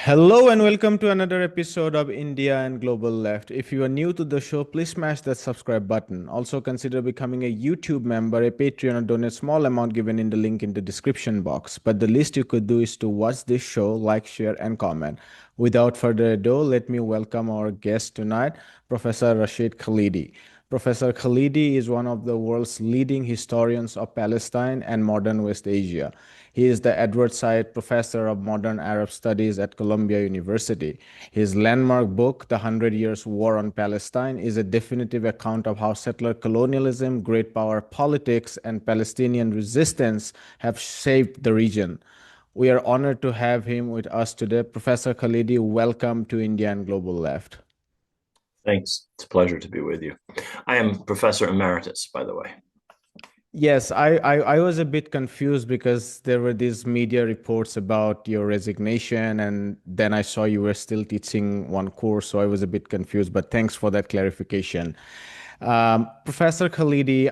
Hello and welcome to another episode of India and Global Left. If you are new to the show, please smash that subscribe button. Also consider becoming a YouTube member, a Patreon, or donate small amount given in the link in the description box. But the least you could do is to watch this show, like, share, and comment. Without further ado, let me welcome our guest tonight, Professor Rashid Khalidi. Professor Khalidi is one of the world's leading historians of Palestine and modern West Asia. He is the Edward Said Professor of Modern Arab Studies at Columbia University. His landmark book, The Hundred Years' War on Palestine, is a definitive account of how settler colonialism, great power politics, and Palestinian resistance have shaped the region. We are honored to have him with us today. Professor Khalidi, welcome to India and Global Left. Thanks. It's a pleasure to be with you. I am Professor Emeritus, by the way. Yes, I was a bit confused because there were these media reports about your resignation, and then I saw you were still teaching one course, so I was a bit confused, but thanks for that clarification. Professor Khalidi,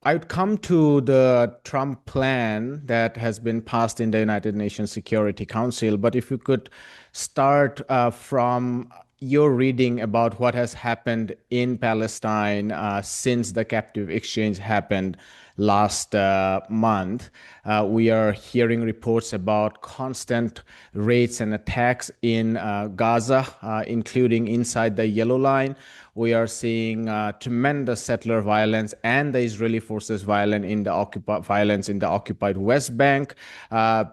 I'd come to the Trump plan that has been passed in the United Nations Security Council, but if you could start from your reading about what has happened in Palestine since the captive exchange happened last month. We are hearing reports about constant raids and attacks in Gaza, including inside the Yellow Line. We are seeing tremendous settler violence and the Israeli forces violence in the occupied West Bank,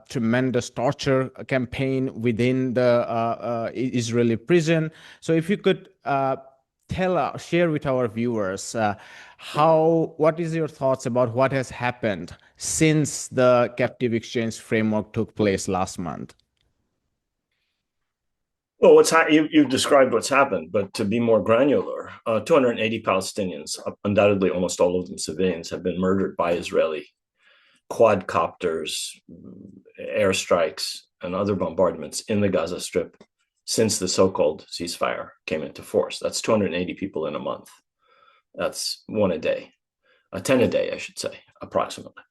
tremendous torture campaign within the Israeli prison. So if you could share with our viewers what is your thoughts about what has happened since the captive exchange framework took place last month? Well, you've described what's happened, but to be more granular, 280 Palestinians, undoubtedly almost all of them civilians, have been murdered by Israeli quadcopters, airstrikes, and other bombardments in the Gaza Strip since the so-called ceasefire came into force. That's 280 people in a month. That's one a day, 10 a day, I should say, approximately.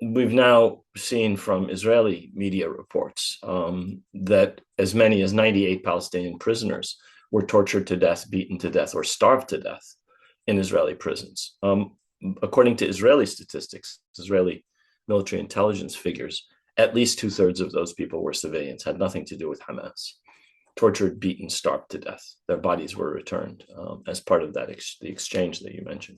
We've now seen from Israeli media reports that as many as 98 Palestinian prisoners were tortured to death, beaten to death, or starved to death in Israeli prisons. According to Israeli statistics, Israeli military intelligence figures, at least 2/3 of those people were civilians, had nothing to do with Hamas. Tortured, beaten, starved to death. Their bodies were returned as part of that the exchange that you mentioned.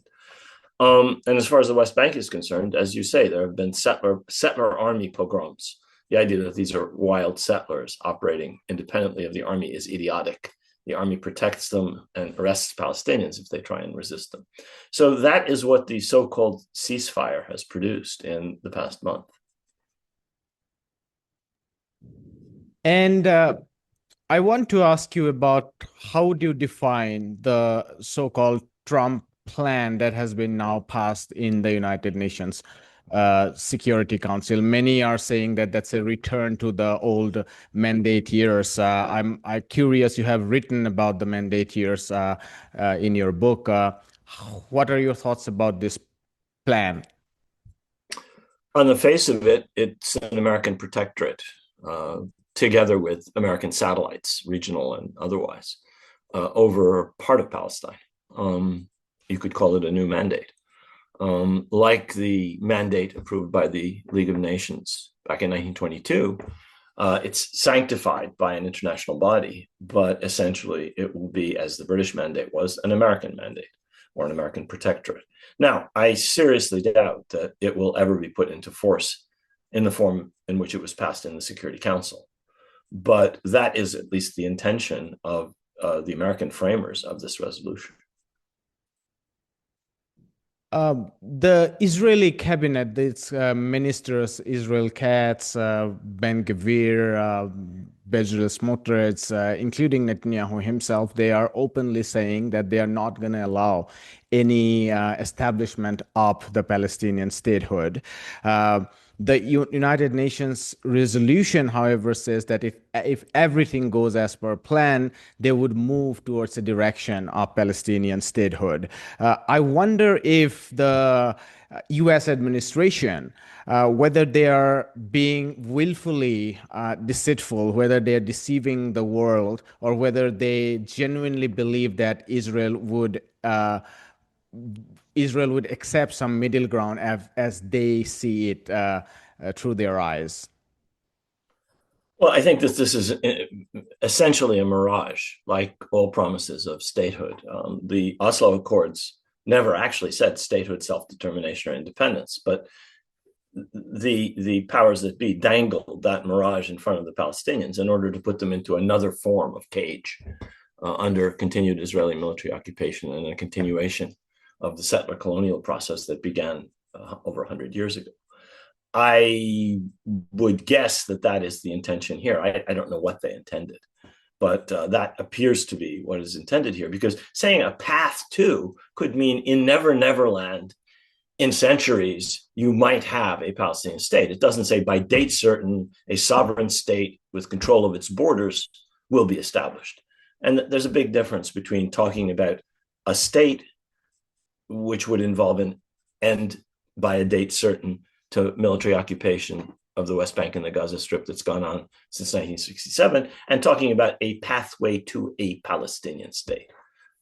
And as far as the West Bank is concerned, as you say, there have been settler army pogroms. The idea that these are wild settlers operating independently of the army is idiotic. The army protects them and arrests Palestinians if they try and resist them. So that is what the so-called ceasefire has produced in the past month. And I want to ask you about how do you define the so-called Trump plan that has been now passed in the United Nations Security Council? Many are saying that that's a return to the old mandate years. I'm curious, you have written about the mandate years in your book. What are your thoughts about this plan? On the face of it, it's an American protectorate, together with American satellites, regional and otherwise, over part of Palestine. You could call it a new mandate. Like the mandate approved by the League of Nations back in 1922, it's sanctified by an international body, but essentially it will be, as the British mandate was, an American mandate or an American protectorate. Now, I seriously doubt that it will ever be put into force in the form in which it was passed in the Security Council. But that is at least the intention of the American framers of this resolution. The Israeli cabinet, its ministers, Israel Katz, Ben-Gvir, Bezalel Smotrich, including Netanyahu himself, they are openly saying that they are not going to allow any establishment of the Palestinian statehood. The United Nations resolution, however, says that if everything goes as per plan, they would move towards the direction of Palestinian statehood. I wonder if the U.S. administration, whether they are being willfully deceitful, whether they are deceiving the world, or whether they genuinely believe that Israel would accept some middle ground as they see it through their eyes. Well, I think that this is essentially a mirage, like all promises of statehood. The Oslo Accords never actually said statehood, self-determination, or independence, but the powers that be dangled that mirage in front of the Palestinians in order to put them into another form of cage under continued Israeli military occupation and a continuation of the settler colonial process that began over 100 years ago. I would guess that that is the intention here. I don't know what they intended, but that appears to be what is intended here, because saying a path to could mean in Never Never Land, in centuries, you might have a Palestinian state. It doesn't say by date certain, a sovereign state with control of its borders will be established. And there's a big difference between talking about a state, which would involve an end by a date certain to military occupation of the West Bank and the Gaza Strip that's gone on since 1967, and talking about a pathway to a Palestinian state.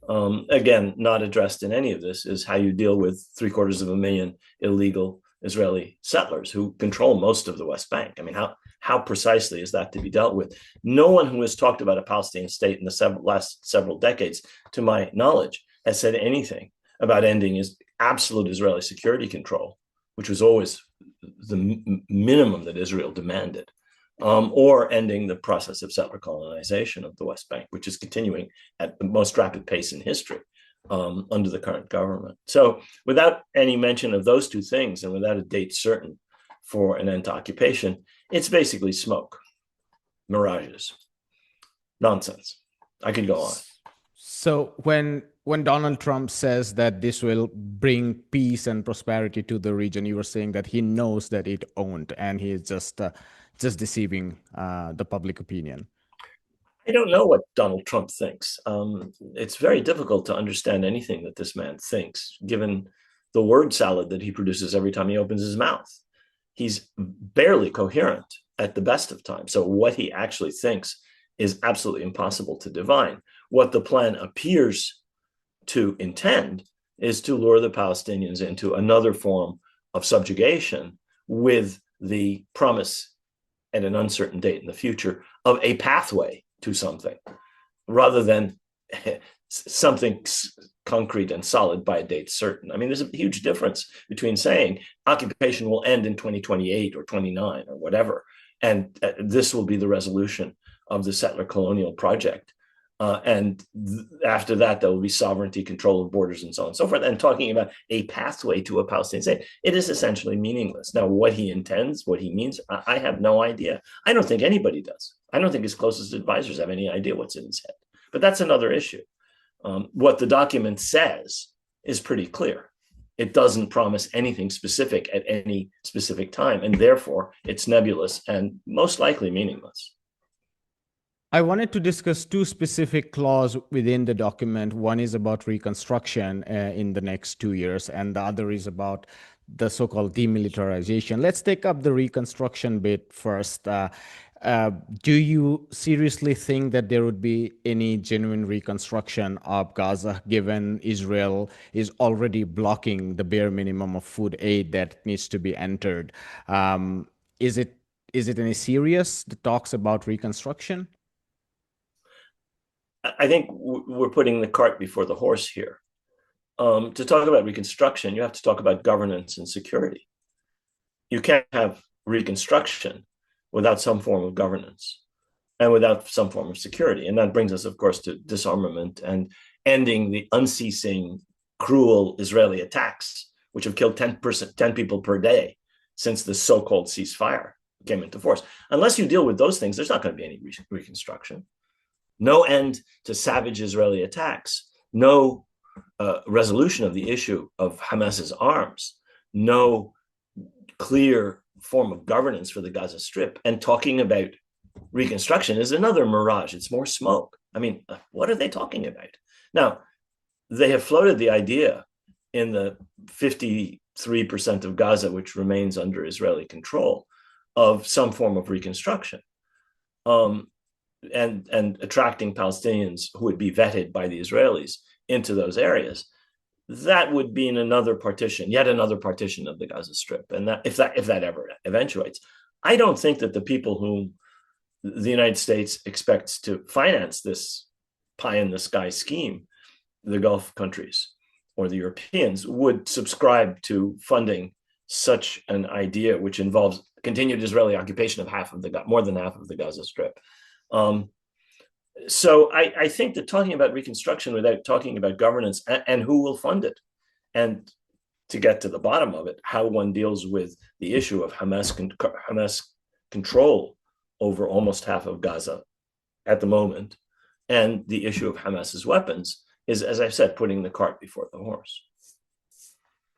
Again, not addressed in any of this is how you deal with 750,000 illegal Israeli settlers who control most of the West Bank. I mean, how precisely is that to be dealt with? No one who has talked about a Palestinian state in the last several decades, to my knowledge, has said anything about ending is absolute Israeli security control, which was always the minimum that Israel demanded, or ending the process of settler colonization of the West Bank, which is continuing at the most rapid pace in history under the current government. So without any mention of those two things and without a date certain for an end to occupation, it's basically smoke, mirages, nonsense. I could go on. So when Donald Trump says that this will bring peace and prosperity to the region, you were saying that he knows that it won't, and he is just deceiving the public opinion. I don't know what Donald Trump thinks. It's very difficult to understand anything that this man thinks, given the word salad that he produces every time he opens his mouth. He's barely coherent at the best of times. So what he actually thinks is absolutely impossible to divine. What the plan appears to intend is to lure the Palestinians into another form of subjugation with the promise at an uncertain date in the future of a pathway to something, rather than something concrete and solid by a date certain. I mean, there's a huge difference between saying occupation will end in 2028 or 29 or whatever, and this will be the resolution of the settler colonial project. After that, there will be sovereignty, control of borders, and so on and so forth. And talking about a pathway to a Palestinian state, it is essentially meaningless. Now, what he intends, what he means, I have no idea. I don't think anybody does. I don't think his closest advisors have any idea what's in his head. But that's another issue. What the document says is pretty clear. It doesn't promise anything specific at any specific time, and therefore it's nebulous and most likely meaningless. I wanted to discuss two specific clauses within the document. One is about reconstruction in the next 2 years, and the other is about the so-called demilitarization. Let's take up the reconstruction bit first. Do you seriously think that there would be any genuine reconstruction of Gaza, given Israel is already blocking the bare minimum of food aid that needs to be entered? Is it any serious, the talks about reconstruction? I think we're putting the cart before the horse here. To talk about reconstruction, you have to talk about governance and security. You can't have reconstruction without some form of governance and without some form of security. And that brings us, of course, to disarmament and ending the unceasing, cruel Israeli attacks, which have killed 10 people per day since the so-called ceasefire came into force. Unless you deal with those things, there's not going to be any reconstruction. No end to savage Israeli attacks, no resolution of the issue of Hamas's arms, no clear form of governance for the Gaza Strip, and talking about reconstruction is another mirage. It's more smoke. I mean, what are they talking about? Now, they have floated the idea in the 53% of Gaza, which remains under Israeli control, of some form of reconstruction, and attracting Palestinians who would be vetted by the Israelis into those areas. That would be in another partition, yet another partition of the Gaza Strip. And that if that ever eventuates, I don't think that the people whom the United States expects to finance this pie in the sky scheme, the Gulf countries or the Europeans, would subscribe to funding such an idea, which involves continued Israeli occupation of more than half of the Gaza Strip. So I think that talking about reconstruction without talking about governance and who will fund it, and to get to the bottom of it, how one deals with the issue of Hamas control over almost half of Gaza at the moment, and the issue of Hamas's weapons, is, as I've said, putting the cart before the horse.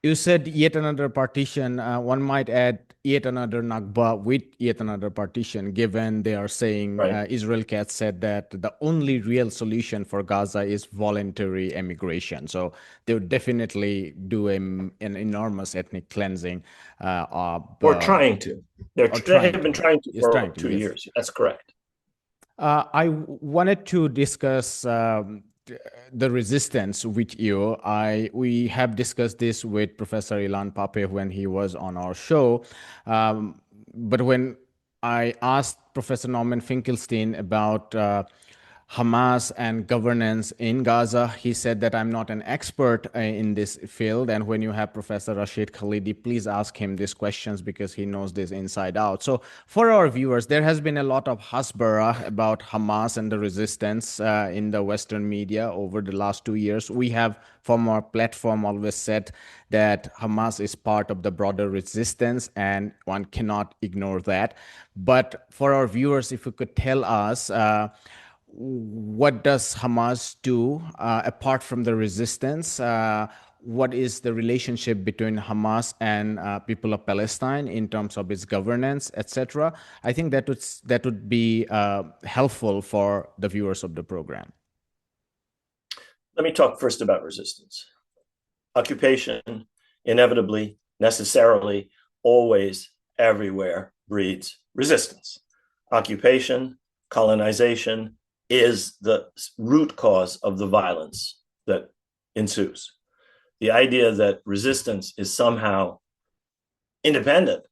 You said yet another partition. One might add yet another Nakba with yet another partition, given they are saying, Right. Israel Katz said that the only real solution for Gaza is voluntary emigration. So they would definitely do an enormous ethnic cleansing. Or trying to. They have been trying to for 2 yes. years. That's correct. I wanted to discuss the resistance with you. We have discussed this with Professor Ilan Pape when he was on our show. But when I asked Professor Norman Finkelstein about Hamas and governance in Gaza, he said that I'm not an expert in this field. And when you have Professor Rashid Khalidi, please ask him these questions because he knows this inside out. So for our viewers, there has been a lot of hasbara about Hamas and the resistance in the Western media over the last 2 years. We have, from our platform, always said that Hamas is part of the broader resistance and one cannot ignore that. But for our viewers, if you could tell us, what does Hamas do apart from the resistance? What is the relationship between Hamas and people of Palestine in terms of its governance, etc.? I think that would be helpful for the viewers of the program. Let me talk first about resistance. Occupation, inevitably, necessarily, always, everywhere, breeds resistance. Occupation, colonization, is the root cause of the violence that ensues. The idea that resistance is somehow independent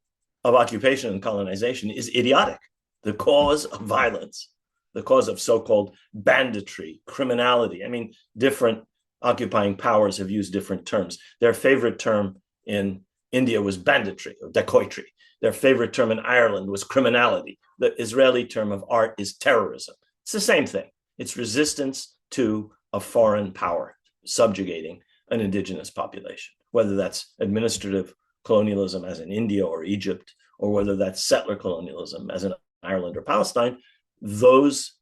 of occupation and colonization is idiotic. The cause of violence, the cause of so-called banditry, criminality. I mean, different occupying powers have used different terms. Their favorite term in India was banditry or dacoitry. Their favorite term in Ireland was criminality. The Israeli term of art is terrorism. It's the same thing. It's resistance to a foreign power subjugating an indigenous population, whether that's administrative colonialism as in India or Egypt, or whether that's settler colonialism as in Ireland or Palestine. Those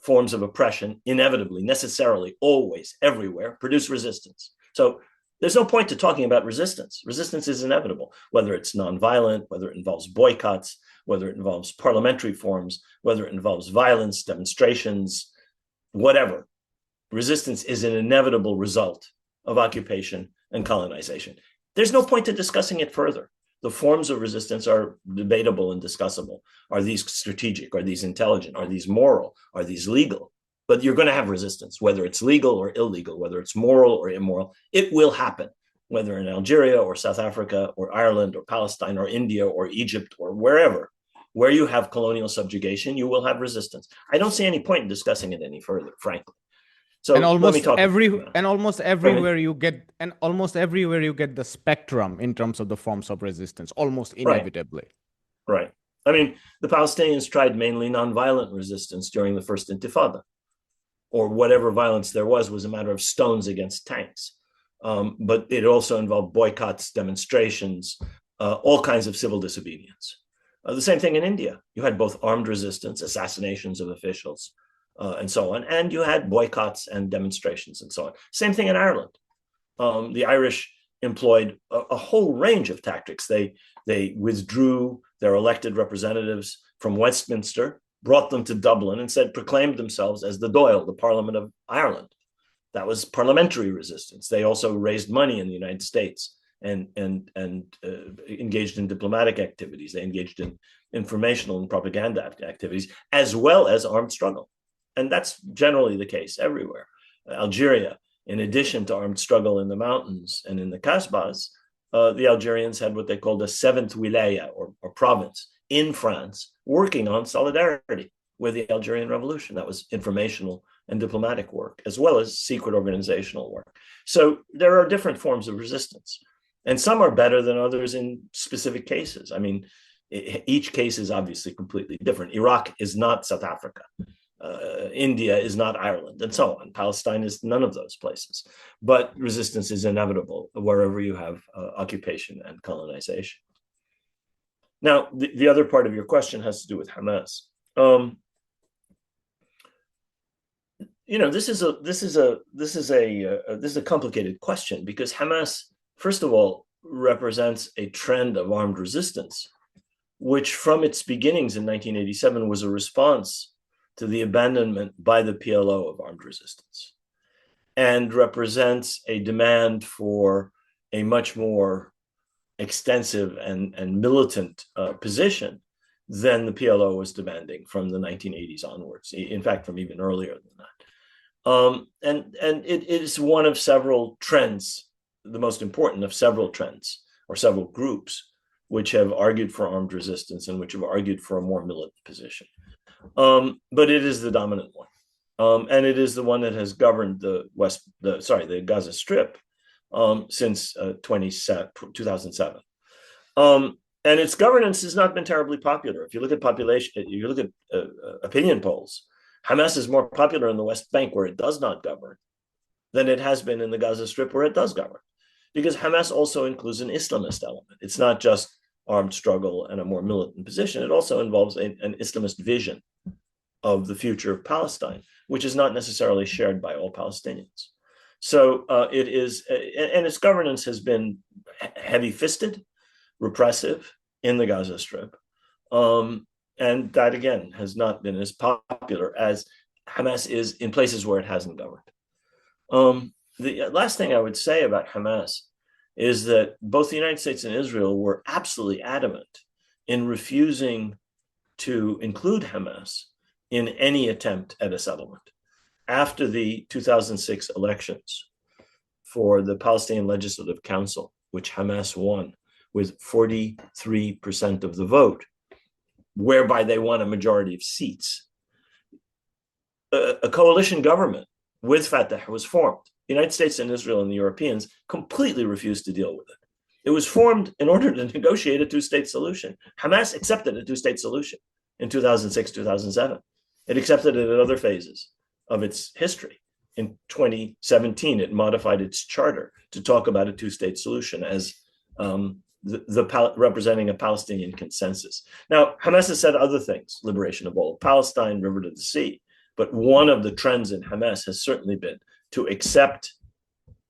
forms of oppression inevitably, necessarily, always, everywhere produce resistance. So there's no point to talking about resistance. Resistance is inevitable, whether it's nonviolent, whether it involves boycotts, whether it involves parliamentary forms, whether it involves violence, demonstrations, whatever. Resistance is an inevitable result of occupation and colonization. There's no point to discussing it further. The forms of resistance are debatable and discussable. Are these strategic? Are these intelligent? Are these moral? Are these legal? But you're going to have resistance, whether it's legal or illegal, whether it's moral or immoral. It will happen, whether in Algeria or South Africa or Ireland or Palestine or India or Egypt or wherever. Where you have colonial subjugation, you will have resistance. I don't see any point in discussing it any further, frankly. So almost everywhere you get the spectrum in terms of the forms of resistance, almost inevitably. Right. I mean, the Palestinians tried mainly nonviolent resistance during the first Intifada, or whatever violence there was a matter of stones against tanks. But it also involved boycotts, demonstrations, all kinds of civil disobedience. The same thing in India. You had both armed resistance, assassinations of officials, and so on, and you had boycotts and demonstrations and so on. Same thing in Ireland. The Irish employed a whole range of tactics. They withdrew their elected representatives from Westminster, brought them to Dublin, and proclaimed themselves as the Dáil, the Parliament of Ireland. That was parliamentary resistance. They also raised money in the United States and engaged in diplomatic activities. They engaged in informational and propaganda activities, as well as armed struggle. And that's generally the case everywhere. Algeria, in addition to armed struggle in the mountains and in the Kasbahs, the Algerians had what they called a seventh wilaya, or province, in France, working on solidarity with the Algerian Revolution. That was informational and diplomatic work, as well as secret organizational work. So there are different forms of resistance, and some are better than others in specific cases. I mean, each case is obviously completely different. Iraq is not South Africa. India is not Ireland, and so on. Palestine is none of those places. But resistance is inevitable wherever you have occupation and colonization. Now, the other part of your question has to do with Hamas. This is a complicated question, because Hamas, first of all, represents a trend of armed resistance, which from its beginnings in 1987 was a response to the abandonment by the PLO of armed resistance, and represents a demand for a much more extensive and militant position than the PLO was demanding from the 1980s onwards. In fact, from even earlier than that. And it is one of several trends, the most important of several trends or several groups, which have argued for armed resistance and which have argued for a more militant position. But it is the dominant one, and it is the one that has governed the Gaza Strip since 2007. And its governance has not been terribly popular. If you look at population, you look at opinion polls, Hamas is more popular in the West Bank, where it does not govern, than it has been in the Gaza Strip, where it does govern, because Hamas also includes an Islamist element. It's not just armed struggle and a more militant position. It also involves an Islamist vision of the future of Palestine, which is not necessarily shared by all Palestinians. So it is, and its governance has been heavy-fisted, repressive in the Gaza Strip. And that, again, has not been as popular as Hamas is in places where it hasn't governed. The last thing I would say about Hamas is that both the United States and Israel were absolutely adamant in refusing to include Hamas in any attempt at a settlement. After the 2006 elections for the Palestinian Legislative Council, which Hamas won with 43% of the vote, whereby they won a majority of seats, a coalition government with Fatah was formed. The United States and Israel and the Europeans completely refused to deal with it. It was formed in order to negotiate a two-state solution. Hamas accepted a two-state solution in 2006, 2007. It accepted it at other phases of its history. In 2017, it modified its charter to talk about a two-state solution as representing a Palestinian consensus. Now, Hamas has said other things, liberation of all of Palestine, river to the sea. But one of the trends in Hamas has certainly been to accept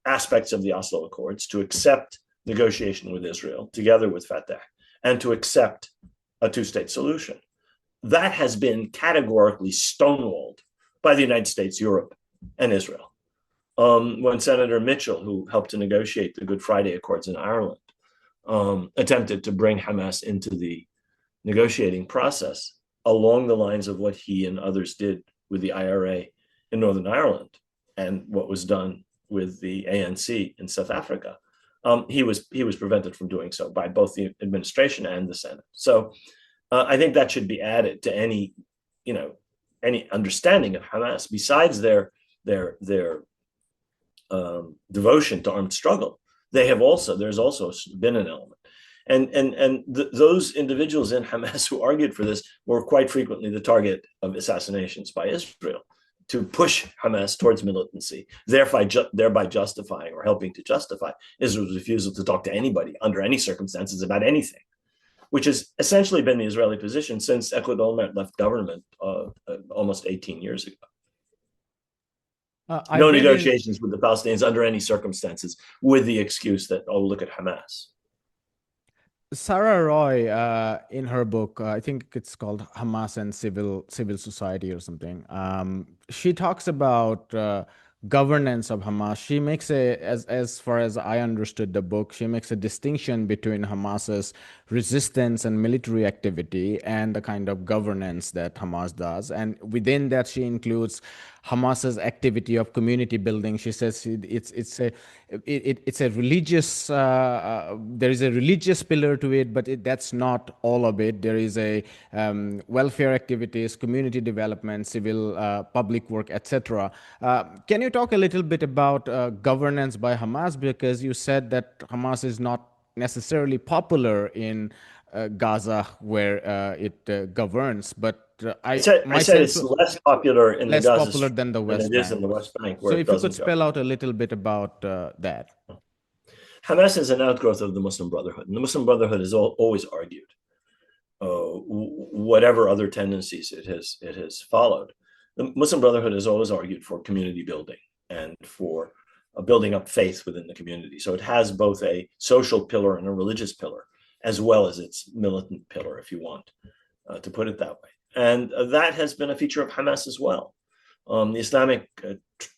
aspects of the Oslo Accords, to accept negotiation with Israel together with Fatah, and to accept a two-state solution. That has been categorically stonewalled by the United States, Europe, and Israel. When Senator Mitchell, who helped to negotiate the Good Friday Accords in Ireland, attempted to bring Hamas into the negotiating process along the lines of what he and others did with the IRA in Northern Ireland and what was done with the ANC in South Africa, he was prevented from doing so by both the administration and the Senate. So I think that should be added to any understanding of Hamas. Besides their devotion to armed struggle, there's also been an element, and those individuals in Hamas who argued for this were quite frequently the target of assassinations by Israel to push Hamas towards militancy, thereby justifying or helping to justify Israel's refusal to talk to anybody under any circumstances about anything, which has essentially been the Israeli position since Ehud Olmert left government almost 18 years ago. I No read in negotiations with the Palestinians under any circumstances, with the excuse that, oh, look at Hamas. Sarah Roy, in her book, I think it's called Hamas and Civil Society or something. She talks about governance of Hamas. She makes as far as I understood the book, she makes a distinction between Hamas's resistance and military activity and the kind of governance that Hamas does. And within that, she includes Hamas's activity of community building. She says it's a religious there is a religious pillar to it, but that's not all of it. There is a welfare activities, community development, civil public work, etc. Can you talk a little bit about governance by Hamas, because you said that Hamas is not necessarily popular in Gaza where it governs, but I my said sense it's less popular in the less Gaza popular Strip than the than West it is Bank in the was. West Bank, where So it if you could doesn't spell govern. out a little bit about that. Hamas is an outgrowth of the Muslim Brotherhood, and the Muslim Brotherhood has always argued, whatever other tendencies it has followed. The Muslim Brotherhood has always argued for community building and for building up faith within the community. So it has both a social pillar and a religious pillar, as well as its militant pillar, if you want to put it that way. And that has been a feature of Hamas as well. The Islamic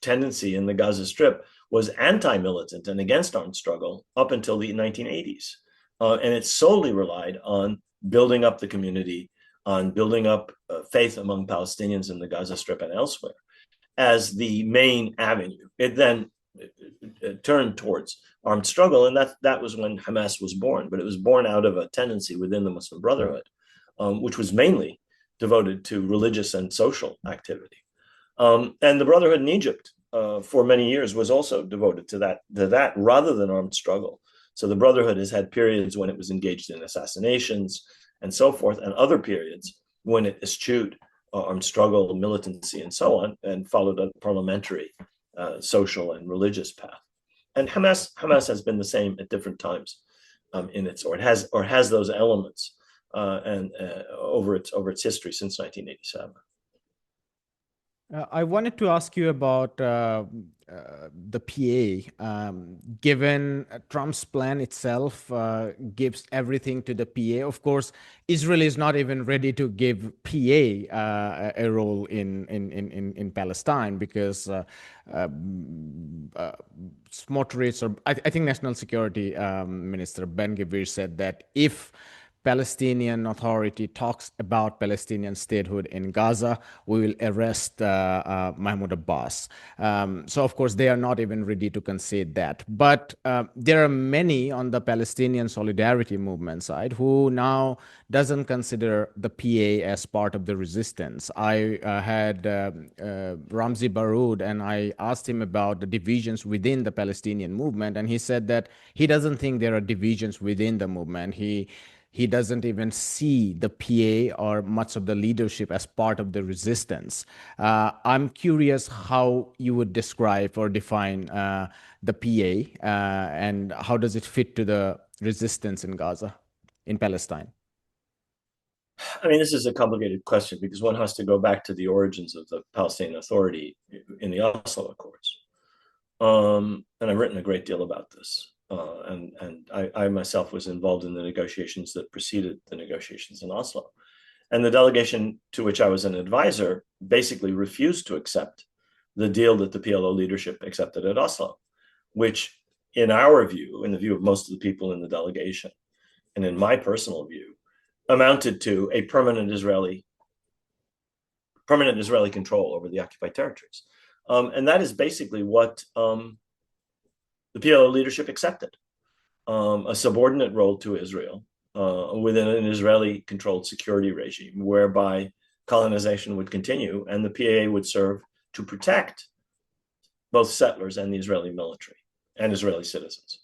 tendency in the Gaza Strip was anti-militant and against armed struggle up until the 1980s. And it solely relied on building up the community, on building up faith among Palestinians in the Gaza Strip and elsewhere as the main avenue. It then turned towards armed struggle, and that was when Hamas was born. But it was born out of a tendency within the Muslim Brotherhood, which was mainly devoted to religious and social activity. And the Brotherhood in Egypt for many years was also devoted to that rather than armed struggle. So the Brotherhood has had periods when it was engaged in assassinations and so forth, and other periods when it eschewed armed struggle, militancy, and so on, and followed a parliamentary, social, and religious path. And Hamas has been the same at different times in its, or it has those elements and over its history since 1987. I wanted to ask you about the PA. Given Trump's plan itself gives everything to the PA, of course, Israel is not even ready to give PA a role in Palestine because Smotrich, or I think National Security Minister Ben-Gvir said that if Palestinian Authority talks about Palestinian statehood in Gaza, we will arrest Mahmoud Abbas. So, of course, they are not even ready to concede that. But there are many on the Palestinian solidarity movement side who now doesn't consider the PA as part of the resistance. I had Ramzi Baroud, and I asked him about the divisions within the Palestinian movement, and he said that he doesn't think there are divisions within the movement. He doesn't even see the PA or much of the leadership as part of the resistance. I'm curious how you would describe or define the PA and how does it fit to the resistance in Gaza, in Palestine? I mean, this is a complicated question because one has to go back to the origins of the Palestinian Authority in the Oslo Accords. And I've written a great deal about this. And I myself was involved in the negotiations that preceded the negotiations in Oslo. And the delegation to which I was an advisor basically refused to accept the deal that the PLO leadership accepted at Oslo, which in our view, in the view of most of the people in the delegation, and in my personal view, amounted to a permanent Israeli control over the occupied territories. And that is basically what the PLO leadership accepted, a subordinate role to Israel within an Israeli-controlled security regime, whereby colonization would continue and the PA would serve to protect both settlers and the Israeli military and Israeli citizens.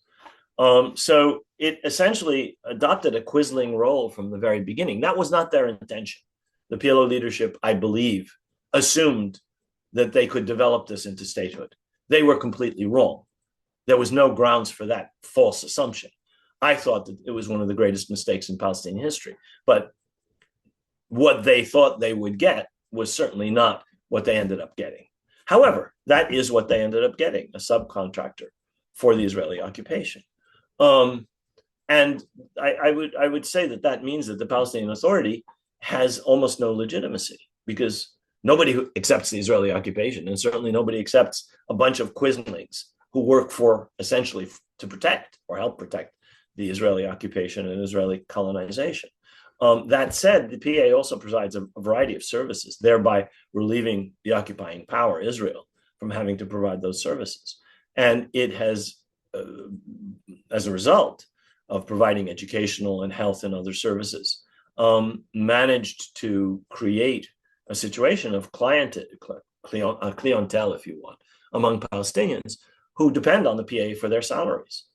So it essentially adopted a quisling role from the very beginning. That was not their intention. The PLO leadership, I believe, assumed that they could develop this into statehood. They were completely wrong. There was no grounds for that false assumption. I thought that it was one of the greatest mistakes in Palestinian history. But what they thought they would get was certainly not what they ended up getting. However, that is what they ended up getting, a subcontractor for the Israeli occupation. Um, and I would say that that means that the Palestinian Authority has almost no legitimacy, because nobody who accepts the Israeli occupation, and certainly nobody accepts a bunch of quislings who work for essentially to protect or help protect the Israeli occupation and Israeli colonization. That said, the PA also provides a variety of services, thereby relieving the occupying power, Israel, from having to provide those services. And it has, as a result of providing educational and health and other services, managed to create a situation of clientele, if you want, among Palestinians who depend on the PA for their salaries.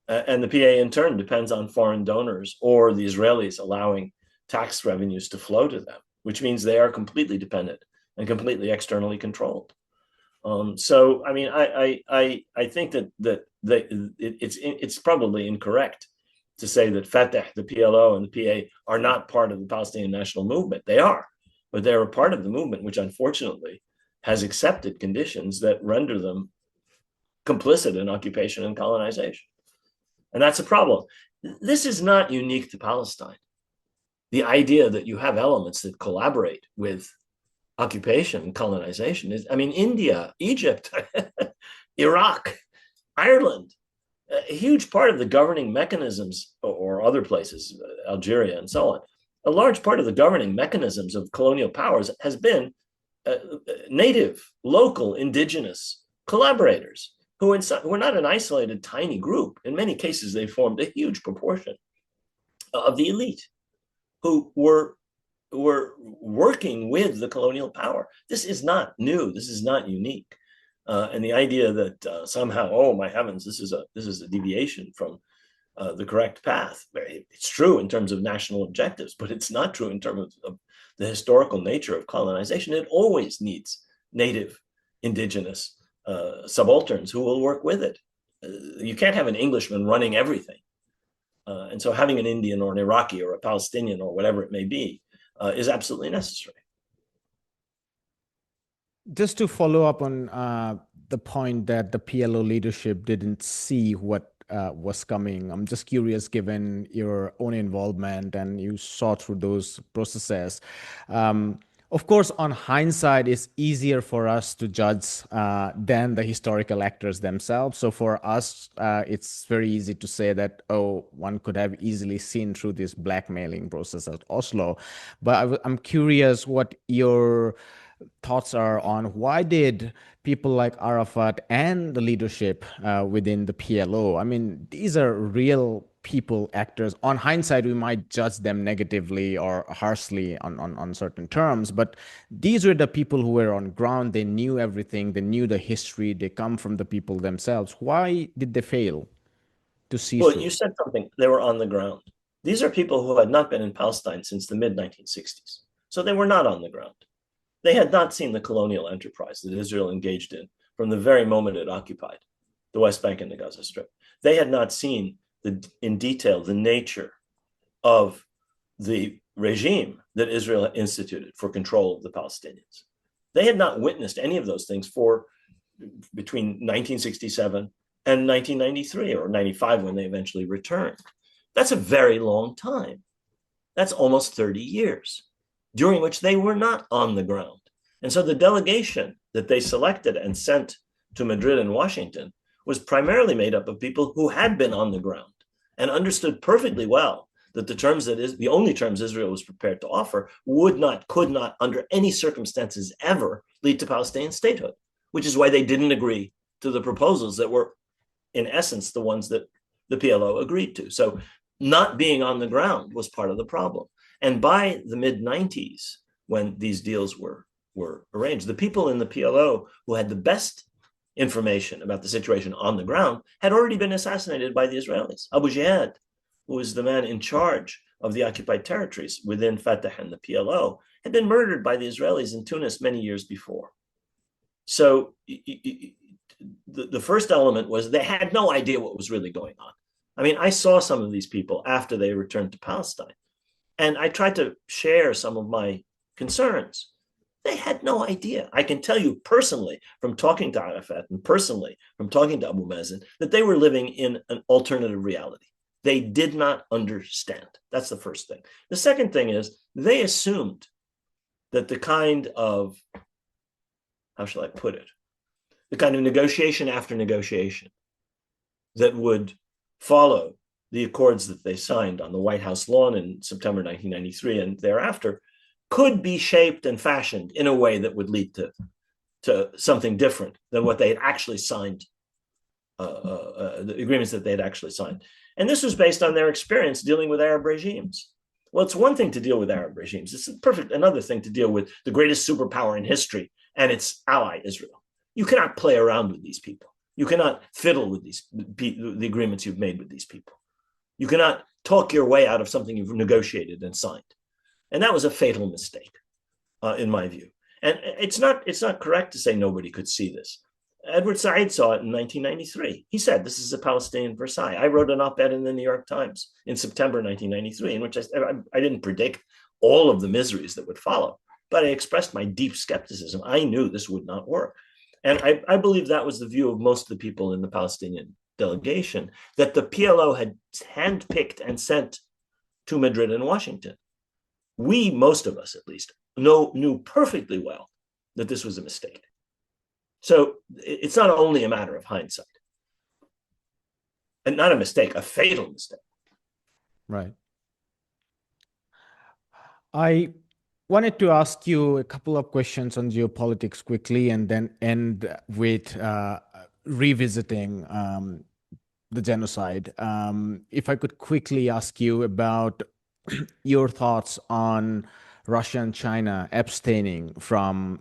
And the PA in turn depends on foreign donors or the Israelis allowing tax revenues to flow to them, which means they are completely dependent and completely externally controlled. So, I mean, I think that it's probably incorrect to say that Fatah, the PLO, and the PA are not part of the Palestinian national movement. They are, but they're a part of the movement, which unfortunately has accepted conditions that render them complicit in occupation and colonization. And that's a problem. This is not unique to Palestine. The idea that you have elements that collaborate with occupation and colonization is, I mean, India, Egypt, Iraq, Ireland, a huge part of the governing mechanisms, or other places, Algeria and so on, a large part of the governing mechanisms of colonial powers has been native, local, indigenous collaborators who were not an isolated tiny group. In many cases, they formed a huge proportion of the elite who were working with the colonial power. This is not new. This is not unique. And the idea that somehow, oh my heavens, this is a deviation from the correct path. It's true in terms of national objectives, but it's not true in terms of the historical nature of colonization. It always needs native, indigenous subalterns who will work with it. You can't have an Englishman running everything. And so having an Indian or an Iraqi or a Palestinian or whatever it may be is absolutely necessary. Just to follow up on the point that the PLO leadership didn't see what was coming, I'm just curious, given your own involvement and you saw through those processes. Of course, on hindsight, it's easier for us to judge than the historical actors themselves. So for us, it's very easy to say that, oh, one could have easily seen through this blackmailing process at Oslo. But I'm curious what your thoughts are on why did people like Arafat and the leadership within the PLO, I mean, these are real people, actors. On hindsight, we might judge them negatively or harshly on certain terms, but these were the people who were on ground. They knew everything. They knew the history. They come from the people themselves. Why did they fail to see Well, you through? said something. They were on the ground. These are people who had not been in Palestine since the mid 1960s. So they were not on the ground. They had not seen the colonial enterprise that Israel engaged in from the very moment it occupied the West Bank and the Gaza Strip. They had not seen in detail the nature of the regime that Israel instituted for control of the Palestinians. They had not witnessed any of those things for between 1967 and 1993 or 95 when they eventually returned. That's a very long time. That's almost 30 years, during which they were not on the ground. And so the delegation that they selected and sent to Madrid and Washington was primarily made up of people who had been on the ground and understood perfectly well that the only terms Israel was prepared to offer could not, under any circumstances ever, lead to Palestinian statehood, which is why they didn't agree to the proposals that were, in essence, the ones that the PLO agreed to. So not being on the ground was part of the problem. And by the mid-90s, when these deals were arranged, the people in the PLO who had the best information about the situation on the ground had already been assassinated by the Israelis. Abu Jihad, who was the man in charge of the occupied territories within Fatah and the PLO, had been murdered by the Israelis in Tunis many years before. So the first element was they had no idea what was really going on. I mean, I saw some of these people after they returned to Palestine, and I tried to share some of my concerns. They had no idea. I can tell you personally from talking to Arafat and personally from talking to Abu Mazen that they were living in an alternative reality. They did not understand. That's the first thing. The second thing is they assumed that the kind of, how shall I put it, the kind of negotiation after negotiation that would follow the accords that they signed on the White House lawn in September 1993 and thereafter could be shaped and fashioned in a way that would lead to something different than what they had actually signed, the agreements that they had actually signed. And this was based on their experience dealing with Arab regimes. Well, it's one thing to deal with Arab regimes. It's another thing to deal with the greatest superpower in history and its ally, Israel. You cannot play around with these people. You cannot fiddle with the agreements you've made with these people. You cannot talk your way out of something you've negotiated and signed. And that was a fatal mistake, in my view. And it's not correct to say nobody could see this. Edward Said saw it in 1993. He said, this is a Palestinian Versailles. I wrote an op-ed in the New York Times in September 1993, in which I didn't predict all of the miseries that would follow, but I expressed my deep skepticism. I knew this would not work. And I believe that was the view of most of the people in the Palestinian delegation, that the PLO had handpicked and sent to Madrid and Washington. We, most of us at least, knew perfectly well that this was a mistake. So it's not only a matter of hindsight, and not a mistake, a fatal mistake. Right. I wanted to ask you a couple of questions on geopolitics quickly, and then end with revisiting the genocide. If I could quickly ask you about your thoughts on Russia and China abstaining from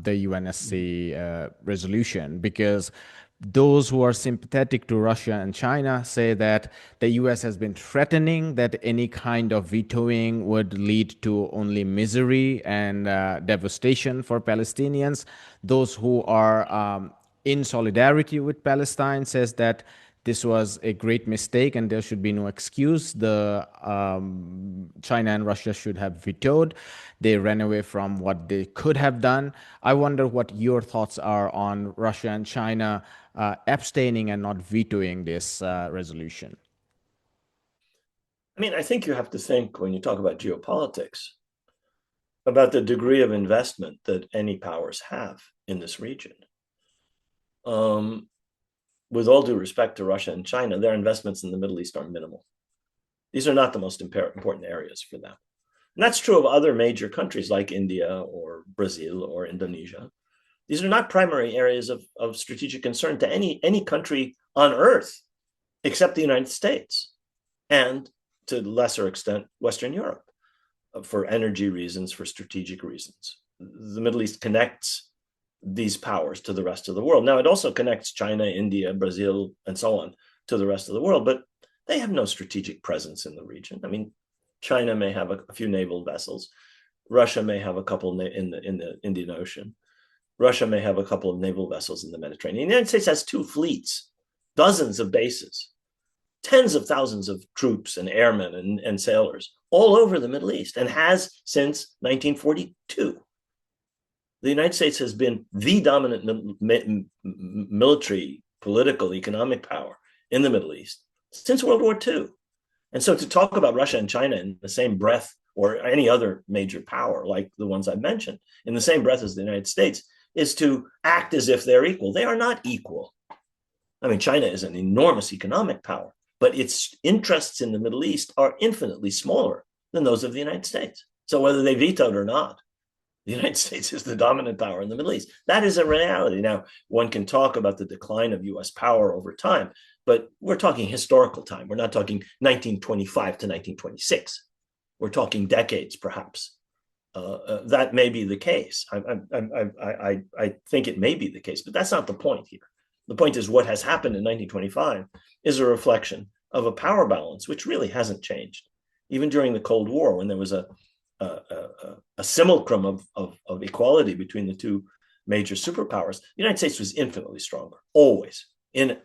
the UNSC resolution, because those who are sympathetic to Russia and China say that the US has been threatening that any kind of vetoing would lead to only misery and devastation for Palestinians. Those who are in solidarity with Palestine says that this was a great mistake and there should be no excuse. China and Russia should have vetoed. They ran away from what they could have done. I wonder what your thoughts are on Russia and China abstaining and not vetoing this resolution. I mean, I think you have to think, when you talk about geopolitics, about the degree of investment that any powers have in this region. With all due respect to Russia and China, their investments in the Middle East are minimal. These are not the most important areas for them. And that's true of other major countries like India or Brazil or Indonesia. These are not primary areas of strategic concern to any country on earth except the United States and, to a lesser extent, Western Europe, for energy reasons, for strategic reasons. The Middle East connects these powers to the rest of the world. Now, it also connects China, India, Brazil, and so on to the rest of the world, but they have no strategic presence in the region. I mean, China may have a few naval vessels. Russia may have a couple in the Indian Ocean. Russia may have a couple of naval vessels in the Mediterranean. The United States has 2 fleets, dozens of bases, tens of thousands of troops and airmen and sailors all over the Middle East, and has since 1942. The United States has been the dominant military, political, economic power in the Middle East since World War II. And so to talk about Russia and China in the same breath, or any other major power like the ones I mentioned, in the same breath as the United States, is to act as if they're equal. They are not equal. I mean, China is an enormous economic power, but its interests in the Middle East are infinitely smaller than those of the United States. So whether they vetoed or not, the United States is the dominant power in the Middle East. That is a reality. Now, one can talk about the decline of US power over time, but we're talking historical time. We're not talking 1925 to 1926. We're talking decades, perhaps. That may be the case. I think it may be the case, but that's not the point here. The point is, what has happened in 1925 is a reflection of a power balance, which really hasn't changed. Even during the Cold War, when there was a simulacrum of equality between the 2 major superpowers, the United States was infinitely stronger, always. And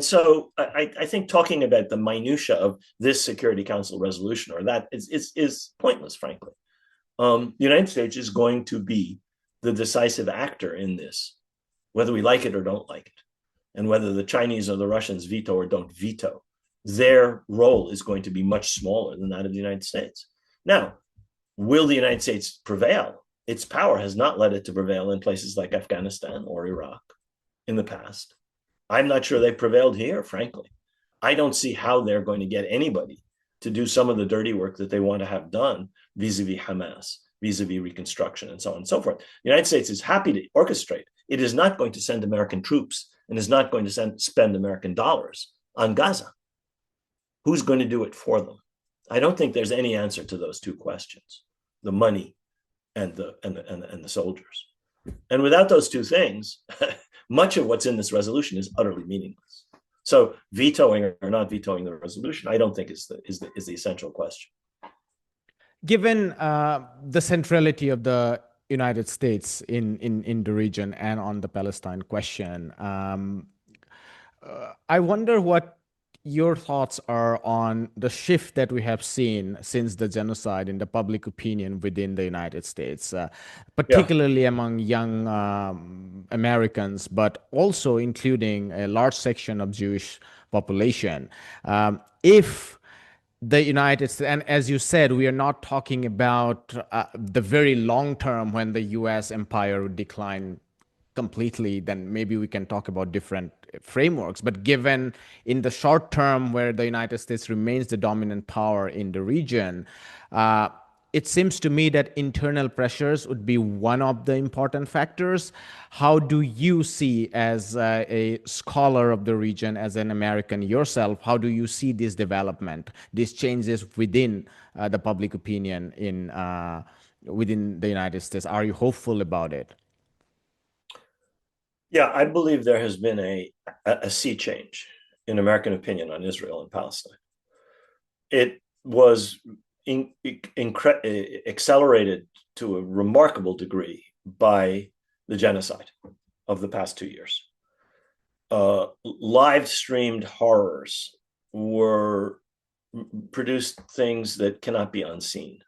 so I think talking about the minutia of this Security Council resolution or that is pointless, frankly. The United States is going to be the decisive actor in this, whether we like it or don't like it. And whether the Chinese or the Russians veto or don't veto, their role is going to be much smaller than that of the United States. Now, will the United States prevail? Its power has not led it to prevail in places like Afghanistan or Iraq in the past. I'm not sure they prevailed here, frankly. I don't see how they're going to get anybody to do some of the dirty work that they want to have done vis-a-vis Hamas, vis-a-vis reconstruction, and so on and so forth. The United States is happy to orchestrate. It is not going to send American troops and is not going to spend American dollars on Gaza. Who's going to do it for them? I don't think there's any answer to those two questions: the money and the soldiers. And without those two things, much of what's in this resolution is utterly meaningless. So vetoing or not vetoing the resolution, I don't think is the essential question. Given the centrality of the United States in the region and on the Palestine question, I wonder what your thoughts are on the shift that we have seen since the genocide in the public opinion within the United States, particularly among young Americans, but also including a large section of Jewish population. If the United States, and as you said, we are not talking about the very long term when the US empire would decline completely, then maybe we can talk about different frameworks. But given in the short term where the United States remains the dominant power in the region, it seems to me that internal pressures would be one of the important factors. How do you see, as a scholar of the region, as an American yourself, how do you see this development, these changes within the public opinion within the United States? Are you hopeful about it? Yeah, I believe there has been a sea change in American opinion on Israel and Palestine. It was accelerated to a remarkable degree by the genocide of the past 2 years. Live streamed horrors were produced, things that cannot be unseen.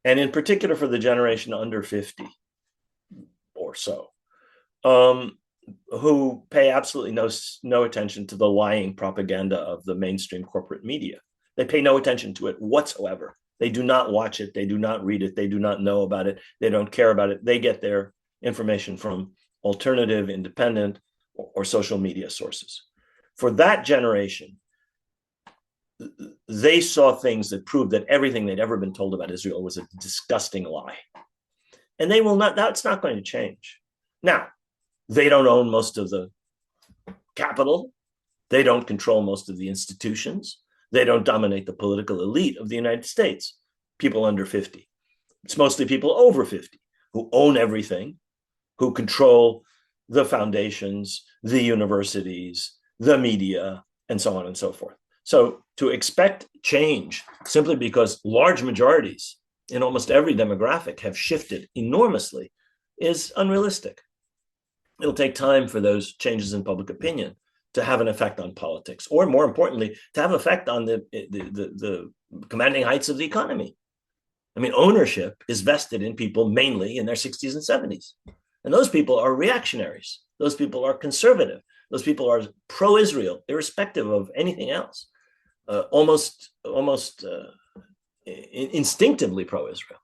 And in particular for the generation under 50 or so, who pay absolutely no attention to the lying propaganda of the mainstream corporate media. They pay no attention to it whatsoever. They do not watch it. They do not read it. They do not know about it. They don't care about it. They get their information from alternative, independent, or social media sources. For that generation, they saw things that proved that everything they'd ever been told about Israel was a disgusting lie. And they will not, that's not going to change. Now, they don't own most of the capital. They don't control most of the institutions. They don't dominate the political elite of the United States, people under 50. It's mostly people over 50 who own everything, who control the foundations, the universities, the media, and so on and so forth. So to expect change simply because large majorities in almost every demographic have shifted enormously is unrealistic. It'll take time for those changes in public opinion to have an effect on politics, or more importantly, to have effect on the commanding heights of the economy. I mean, ownership is vested in people mainly in their 60s and 70s. And those people are reactionaries. Those people are conservative. Those people are pro-Israel, irrespective of anything else. Almost instinctively pro-Israel.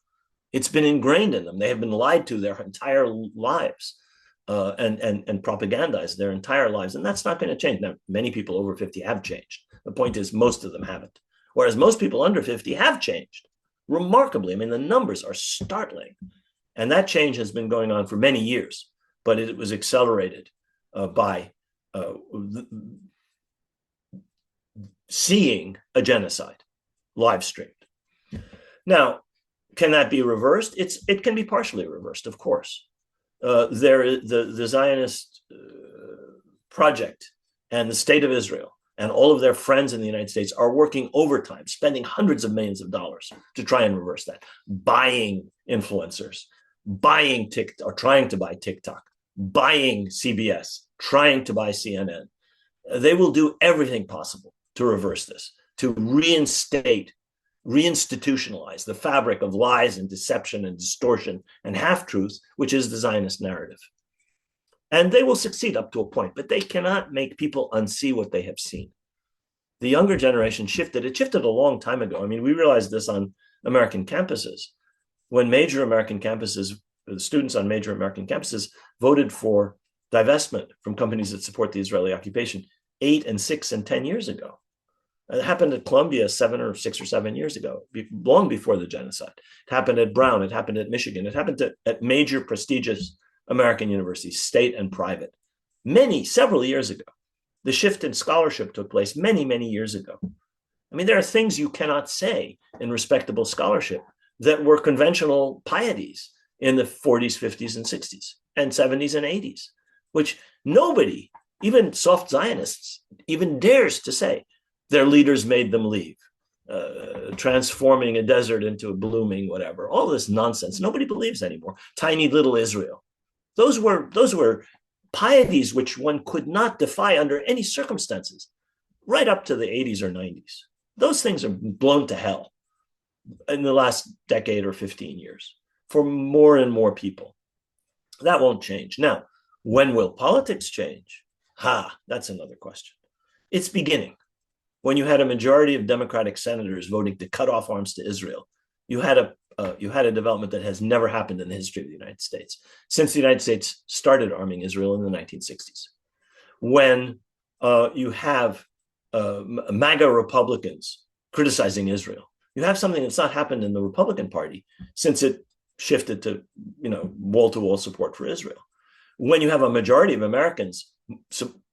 It's been ingrained in them. They have been lied to their entire lives. And propagandized their entire lives. And that's not going to change. Now, many people over 50 have changed. The point is, most of them haven't. Whereas most people under 50 have changed remarkably. I mean, the numbers are startling. And that change has been going on for many years, but it was accelerated by seeing a genocide live streamed. Now, can that be reversed? It can be partially reversed, of course. The Zionist project and the state of Israel and all of their friends in the United States are working overtime, spending hundreds of millions of dollars to try and reverse that, buying influencers, buying TikTok, or trying to buy TikTok, buying CBS, trying to buy CNN. They will do everything possible to reverse this, to reinstate reinstitutionalize the fabric of lies and deception and distortion and half-truths, which is the Zionist narrative. And they will succeed up to a point, but they cannot make people unsee what they have seen. The younger generation shifted. It shifted a long time ago. I mean, we realized this on American campuses. When major American campuses, the students on major American campuses voted for divestment from companies that support the Israeli occupation 8 and 6 and 10 years ago. It happened at Columbia 6 or 7 years ago, long before the genocide. It happened at Brown. It happened at Michigan. It happened at major prestigious American universities, state and private, several years ago. The shift in scholarship took place many, many years ago. I mean, there are things you cannot say in respectable scholarship that were conventional pieties in the 40s, 50s, and 60s, and 70s and 80s, which nobody, even soft Zionists, even dares to say. Their leaders made them leave, transforming a desert into a blooming whatever. All this nonsense. Nobody believes anymore. Tiny little Israel. Those were pieties which one could not defy under any circumstances, right up to the 80s or 90s. Those things are blown to hell in the last decade or 15 years for more and more people. That won't change. Now, when will politics change? That's another question. It's beginning. When you had a majority of Democratic senators voting to cut off arms to Israel, you had a development that has never happened in the history of the United States since the United States started arming Israel in the 1960s. When you have MAGA Republicans criticizing Israel, you have something that's not happened in the Republican Party since it shifted to wall-to-wall support for Israel. When you have a majority of Americans,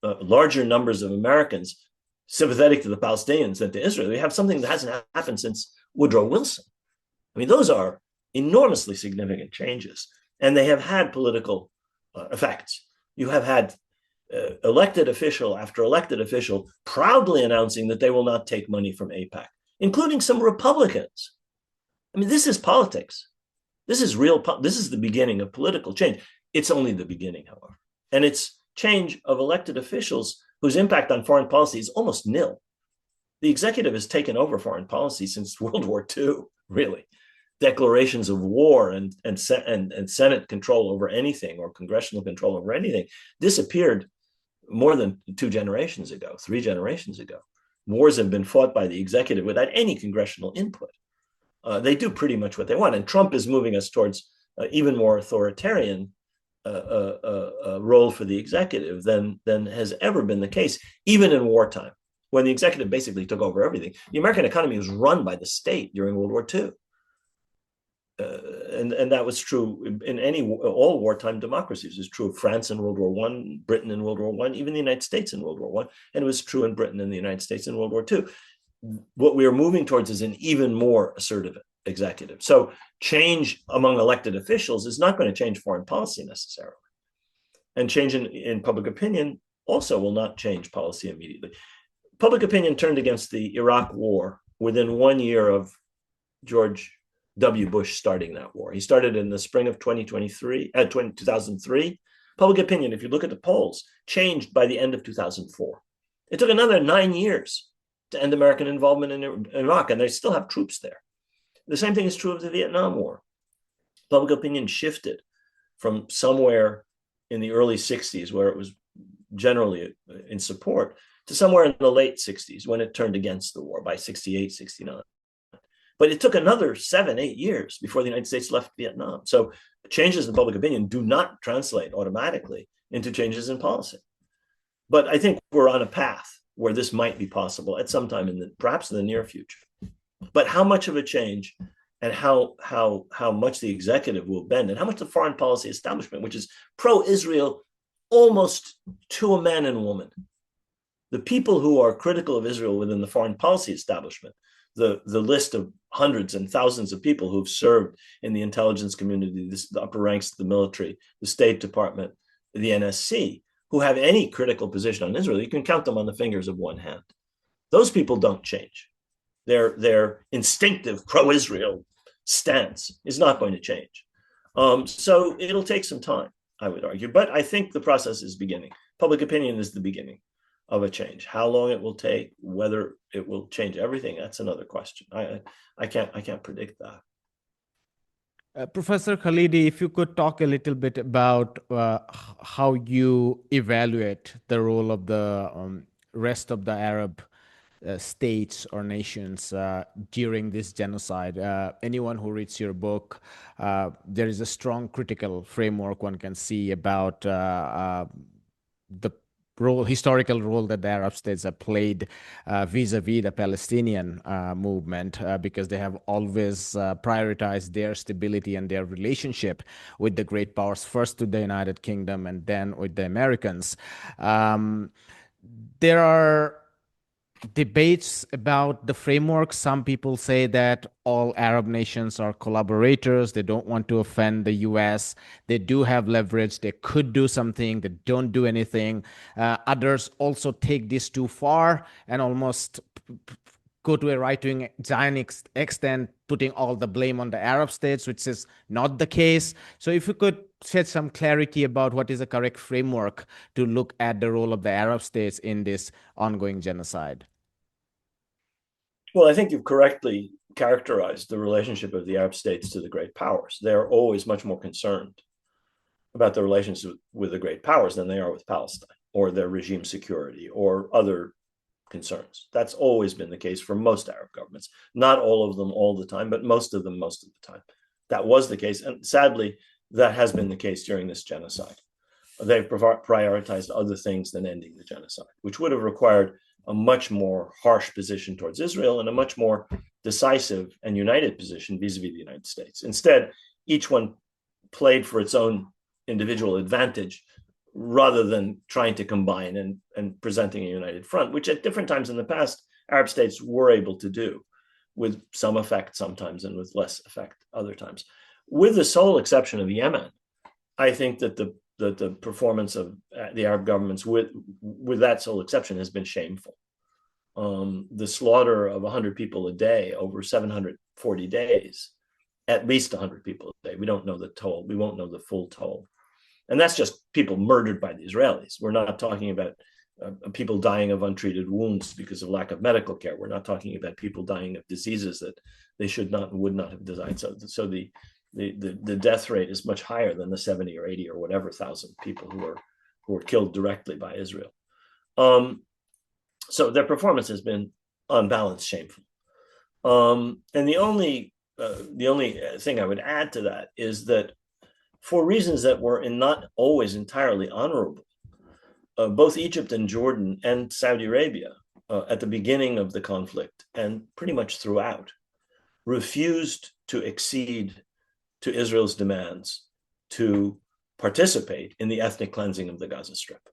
larger numbers of Americans sympathetic to the Palestinians than to Israel, you have something that hasn't happened since Woodrow Wilson. I mean, those are enormously significant changes, and they have had political effects. You have had elected official after elected official proudly announcing that they will not take money from AIPAC, including some Republicans. I mean, this is politics. This is this is the beginning of political change. It's only the beginning, however. And it's change of elected officials whose impact on foreign policy is almost nil. The executive has taken over foreign policy since World War II, really. Declarations of war and Senate control over anything or congressional control over anything disappeared more than 2 generations ago, 3 generations ago. Wars have been fought by the executive without any congressional input. They do pretty much what they want. And Trump is moving us towards even more authoritarian role for the executive than has ever been the case, even in wartime, when the executive basically took over everything. The American economy was run by the state during World War II. And that was true in all wartime democracies. It was true of France in World War I, Britain in World War I, even the United States in World War I, and it was true in Britain and the United States in World War II. What we are moving towards is an even more assertive executive. So change among elected officials is not going to change foreign policy necessarily. And change in public opinion also will not change policy immediately. Public opinion turned against the Iraq war within 1 year of George W. Bush starting that war. He started in the spring of 2003. Public opinion, if you look at the polls, changed by the end of 2004. It took another 9 years to end American involvement in Iraq, and they still have troops there. The same thing is true of the Vietnam War. Public opinion shifted from somewhere in the early 60s, where it was generally in support, to somewhere in the late 60s, when it turned against the war by 68, 69. But it took another 7, 8 years before the United States left Vietnam. So changes in public opinion do not translate automatically into changes in policy. But I think we're on a path where this might be possible at some time perhaps in the near future. But how much of a change and how much the executive will bend and how much the foreign policy establishment, which is pro-Israel almost to a man and woman, the people who are critical of Israel within the foreign policy establishment, the list of hundreds and thousands of people who've served in the intelligence community, the upper ranks of the military, the State Department, the NSC, who have any critical position on Israel, you can count them on the fingers of one hand. Those people don't change. Their instinctive pro-Israel stance is not going to change. So it'll take some time, I would argue. But I think the process is beginning. Public opinion is the beginning. of a change. How long it will take, whether it will change everything, that's another question. I can't predict that. Professor Khalidi, if you could talk a little bit about how you evaluate the role of the rest of the Arab states or nations during this genocide. Anyone who reads your book, there is a strong critical framework one can see about the historical role that the Arab states have played vis-a-vis the Palestinian movement, because they have always prioritized their stability and their relationship with the great powers, first to the United Kingdom and then with the Americans. There are debates about the framework. Some people say that all Arab nations are collaborators. They don't want to offend the US. They do have leverage. They could do something. They don't do anything. Others also take this too far and almost go to a right-wing giant extent, putting all the blame on the Arab states, which is not the case. So if you could shed some clarity about what is the correct framework to look at the role of the Arab states in this ongoing genocide. Well, I think you've correctly characterized the relationship of the Arab states to the great powers. They're always much more concerned about the relations with the great powers than they are with Palestine or their regime security or other concerns. That's always been the case for most Arab governments. Not all of them all the time, but most of them most of the time. That was the case. And sadly, that has been the case during this genocide. They've prioritized other things than ending the genocide, which would have required a much more harsh position towards Israel and a much more decisive and united position vis-a-vis the United States. Instead, each one played for its own individual advantage rather than trying to combine and presenting a united front, which at different times in the past, Arab states were able to do with some effect sometimes and with less effect other times. With the sole exception of Yemen, I think that the performance of the Arab governments, with that sole exception, has been shameful. The slaughter of 100 people a day over 740 days, at least 100 people a day. We don't know the toll. We won't know the full toll. And that's just people murdered by the Israelis. We're not talking about people dying of untreated wounds because of lack of medical care. We're not talking about people dying of diseases that they should not and would not have died. So the death rate is much higher than the 70 or 80 or whatever thousand people who were killed directly by Israel. So their performance has been on balance shameful. And the only thing I would add to that is that for reasons that were not always entirely honorable, both Egypt and Jordan and Saudi Arabia at the beginning of the conflict and pretty much throughout refused to accede to Israel's demands to participate in the ethnic cleansing of the Gaza Strip.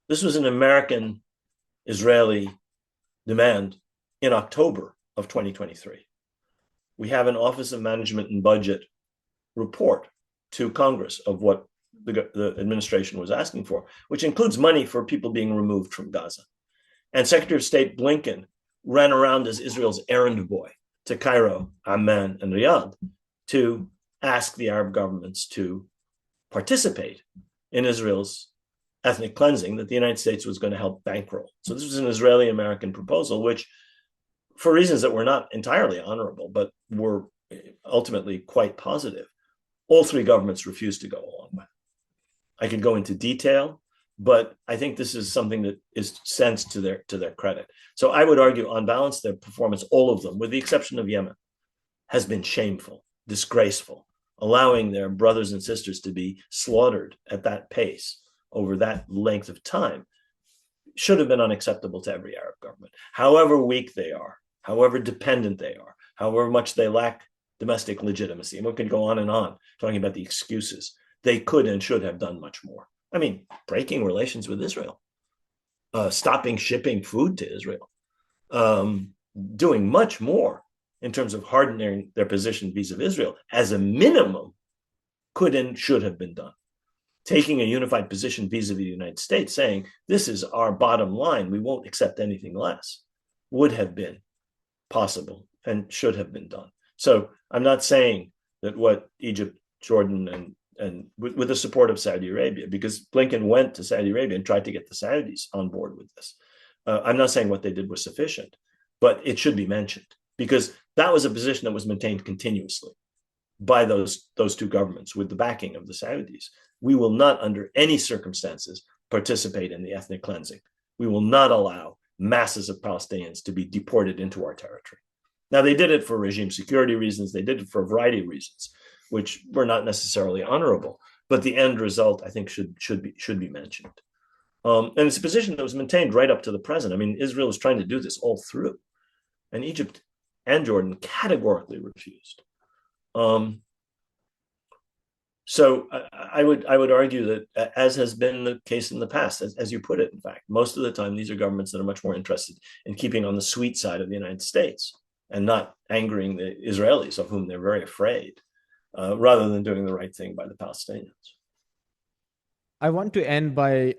This was an American-Israeli demand in October of 2023. We have an Office of Management and Budget report to Congress of what the administration was asking for, which includes money for people being removed from Gaza. And Secretary of State Blinken ran around as Israel's errand boy to Cairo, Amman, and Riyadh to ask the Arab governments to participate in Israel's ethnic cleansing that the United States was going to help bankroll. So this was an Israeli-American proposal, which, for reasons that were not entirely honorable, but were ultimately quite positive, all three governments refused to go along with. I could go into detail, but I think this is something that is sensed to their credit. So I would argue, on balance, their performance, all of them, with the exception of Yemen, has been shameful, disgraceful, allowing their brothers and sisters to be slaughtered at that pace over that length of time should have been unacceptable to every Arab government. However weak they are, however dependent they are, however much they lack domestic legitimacy, and we could go on talking about the excuses. They could and should have done much more. I mean, breaking relations with Israel, stopping shipping food to Israel, doing much more in terms of hardening their position vis-a-vis Israel, as a minimum, could and should have been done. Taking a unified position vis-a-vis the United States, saying, this is our bottom line, we won't accept anything less, would have been possible and should have been done. So I'm not saying that what Egypt, Jordan, and and with the support of Saudi Arabia, because Blinken went to Saudi Arabia and tried to get the Saudis on board with this. I'm not saying what they did was sufficient, but it should be mentioned because that was a position that was maintained continuously by those two governments with the backing of the Saudis. We will not, under any circumstances, participate in the ethnic cleansing. We will not allow masses of Palestinians to be deported into our territory. Now, they did it for regime security reasons. They did it for a variety of reasons, which were not necessarily honorable. But the end result, I think, should be mentioned. And it's a position that was maintained right up to the present. I mean, Israel was trying to do this all through, and Egypt and Jordan categorically refused. So I would argue that, as has been the case in the past, as you put it, in fact, most of the time these are governments that are much more interested in keeping on the sweet side of the United States and not angering the Israelis, of whom they're very afraid, rather than doing the right thing by the Palestinians. I want to end by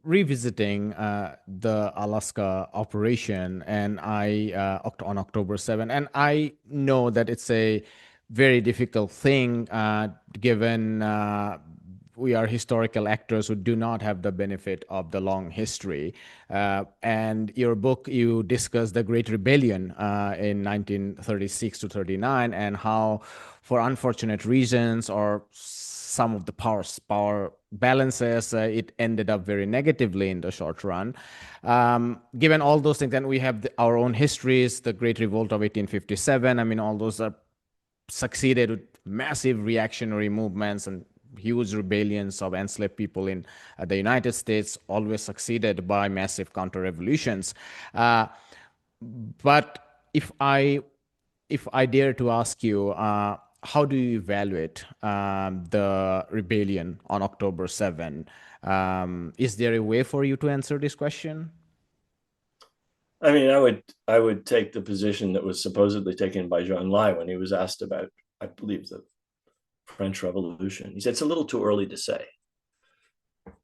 revisiting the Alaska operation, and on October 7, and I know that it's a very difficult thing, given we are historical actors who do not have the benefit of the long history. And your book, you discuss the Great Rebellion in 1936 to 39, and how, for unfortunate reasons or some of the power balances, it ended up very negatively in the short run. Given all those things, then we have our own histories, the Great Revolt of 1857. I mean, all those are succeeded with massive reactionary movements and huge rebellions of enslaved people in the United States, always succeeded by massive counter-revolutions. But if I dare to ask you, how do you evaluate the rebellion on October 7? Is there a way for you to answer this question? I mean, I would take the position that was supposedly taken by Zhou Enlai when he was asked about, I believe, the French Revolution. He said it's a little too early to say.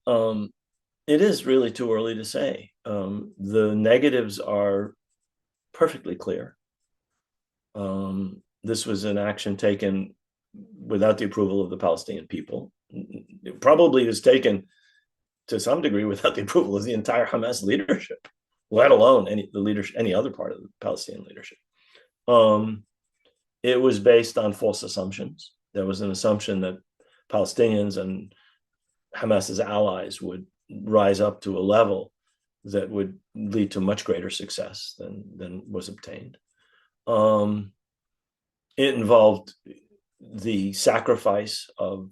It is really too early to say. The negatives are perfectly clear. This was an action taken without the approval of the Palestinian people. It probably was taken to some degree without the approval of the entire Hamas leadership, let alone any other part of the Palestinian leadership. It was based on false assumptions. There was an assumption that Palestinians and Hamas's allies would rise up to a level that would lead to much greater success than was obtained. It involved the sacrifice of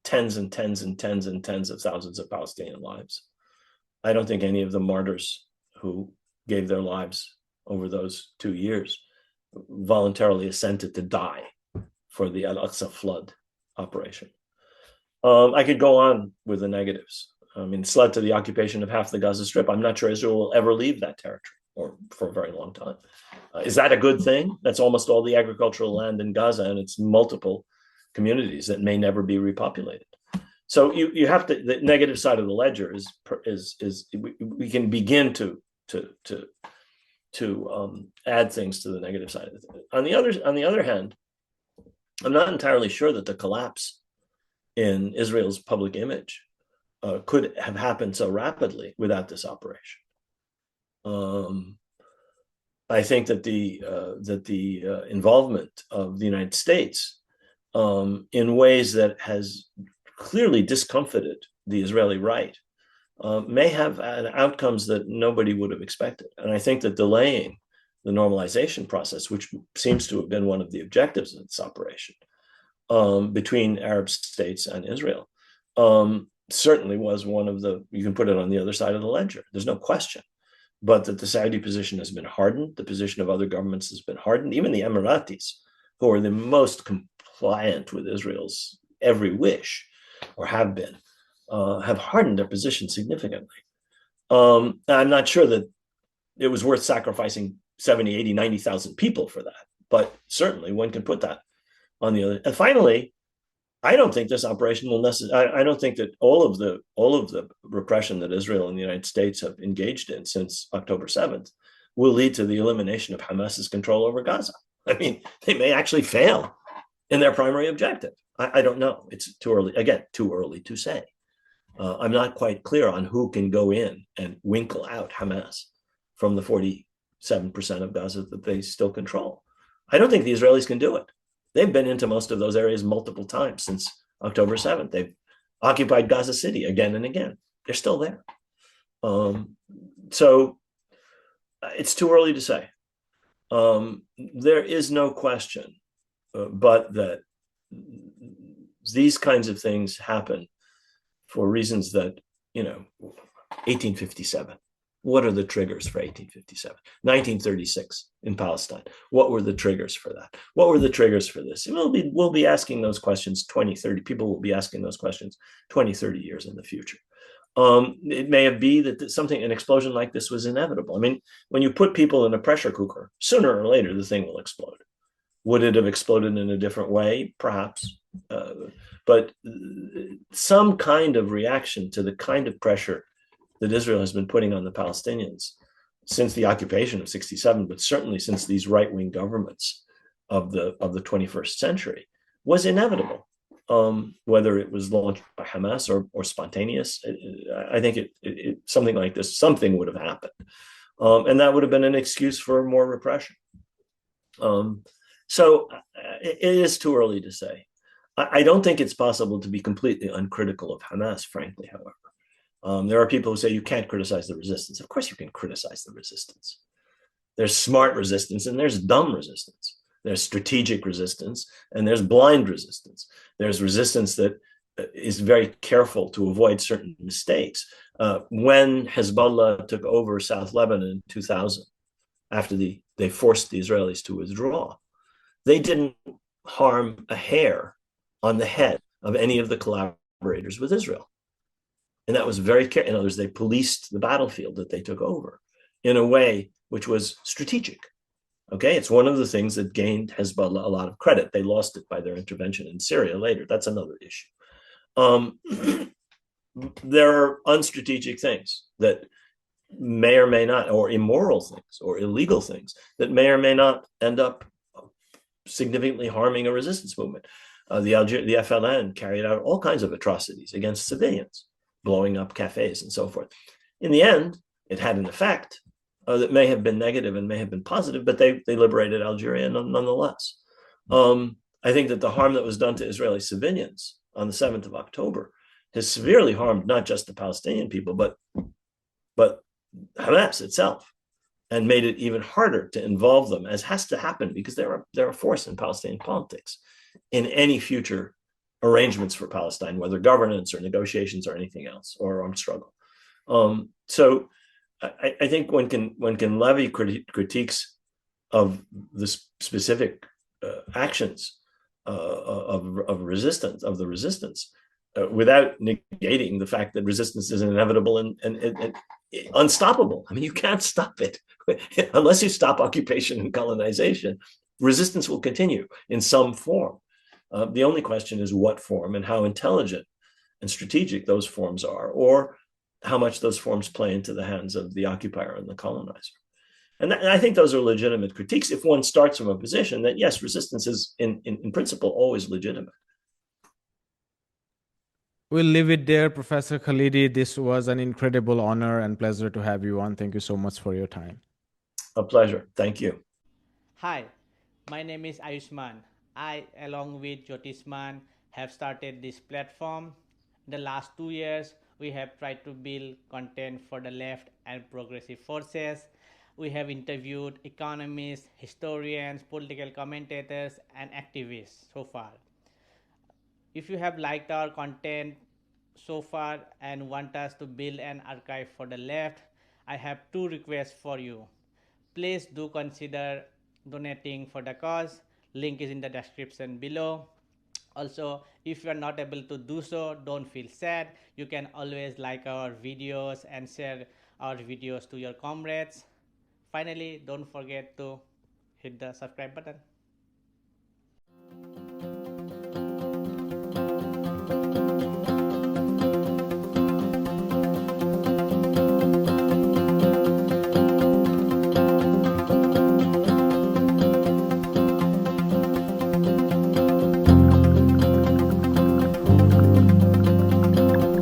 tens and tens and tens and tens of thousands of Palestinian lives. I don't think any of the martyrs who gave their lives over those 2 years voluntarily assented to die for the Al-Aqsa Flood operation. I could go on with the negatives. I mean, it's led to the occupation of half the Gaza Strip. I'm not sure Israel will ever leave that territory, or for a very long time. Is that a good thing? That's almost all the agricultural land in Gaza, and it's multiple communities that may never be repopulated. So you have to, the negative side of the ledger is we can begin to add things to the negative side. On the other hand, I'm not entirely sure that the collapse in Israel's public image could have happened so rapidly without this operation. I think that the involvement of the United States in ways that has clearly discomfited the Israeli right may have outcomes that nobody would have expected. And I think that delaying the normalization process, which seems to have been one of the objectives of this operation between Arab states and Israel, certainly was one of the, you can put it on the other side of the ledger. There's no question. But that the Saudi position has been hardened, the position of other governments has been hardened. Even the Emiratis, who are the most compliant with Israel's every wish, or have been, have hardened their position significantly. I'm not sure that it was worth sacrificing 70, 80, 90,000 people for that, but certainly one can put that on the other. And finally, I don't think this operation will necessarily, I don't think that all of the repression that Israel and the United States have engaged in since October 7th will lead to the elimination of Hamas's control over Gaza. I mean, they may actually fail in their primary objective. I don't know. It's too early. Again, too early to say. I'm not quite clear on who can go in and winkle out Hamas from the 47% of Gaza that they still control. I don't think the Israelis can do it. They've been into most of those areas multiple times since October 7th. They've occupied Gaza City again and again. They're still there. So it's too early to say. There is no question, but that these kinds of things happen for reasons that, 1857. What are the triggers for 1857? 1936 in Palestine. What were the triggers for that? What were the triggers for this? We'll be asking those questions 20, 30. People will be asking those questions 20, 30 years in the future. It may be that an explosion like this was inevitable. I mean, when you put people in a pressure cooker, sooner or later, the thing will explode. Would it have exploded in a different way? Perhaps. But some kind of reaction to the kind of pressure that Israel has been putting on the Palestinians since the occupation of 67, but certainly since these right-wing governments of the 21st century, was inevitable. Whether it was launched by Hamas or spontaneous, I think something like this, something would have happened. And that would have been an excuse for more repression. So it is too early to say. I don't think it's possible to be completely uncritical of Hamas, frankly, however. There are people who say you can't criticize the resistance. Of course you can criticize the resistance. There's smart resistance and there's dumb resistance. There's strategic resistance and there's blind resistance. There's resistance that is very careful to avoid certain mistakes. When Hezbollah took over South Lebanon in 2000, after they forced the Israelis to withdraw, they didn't harm a hair on the head of any of the collaborators with Israel. And that was very careful. In other words, they policed the battlefield that they took over in a way which was strategic. Okay, it's one of the things that gained Hezbollah a lot of credit. They lost it by their intervention in Syria later. That's another issue. There are unstrategic things that may or may not, or immoral things, or illegal things that may or may not end up significantly harming a resistance movement. The FLN carried out all kinds of atrocities against civilians, blowing up cafes and so forth. In the end, it had an effect that may have been negative and may have been positive, but they liberated Algeria nonetheless. I think that the harm that was done to Israeli civilians on the 7th of October has severely harmed not just the Palestinian people, but Hamas itself, and made it even harder to involve them, as has to happen because they're a force in Palestinian politics, in any future arrangements for Palestine, whether governance or negotiations or anything else, or armed struggle. So I think one can levy critiques of the specific actions of resistance, of the resistance, without negating the fact that resistance is inevitable and unstoppable. I mean, you can't stop it unless you stop occupation and colonization. Resistance will continue in some form. The only question is what form and how intelligent and strategic those forms are, or how much those forms play into the hands of the occupier and the colonizer. And I think those are legitimate critiques if one starts from a position that, yes, resistance is in principle always legitimate. We'll leave it there, Professor Khalidi. This was an incredible honor and pleasure to have you on. Thank you so much for your time. A pleasure. Thank you. Hi, my name is Ayushman. I, along with Jyotisman, have started this platform. In the last 2 years, we have tried to build content for the left and progressive forces. We have interviewed economists, historians, political commentators, and activists so far. If you have liked our content so far and want us to build an archive for the left, I have 2 requests for you. Please do consider donating for the cause. Link is in the description below. Also, if you are not able to do so, don't feel sad. You can always like our videos and share our videos to your comrades. Finally, don't forget to hit the subscribe button.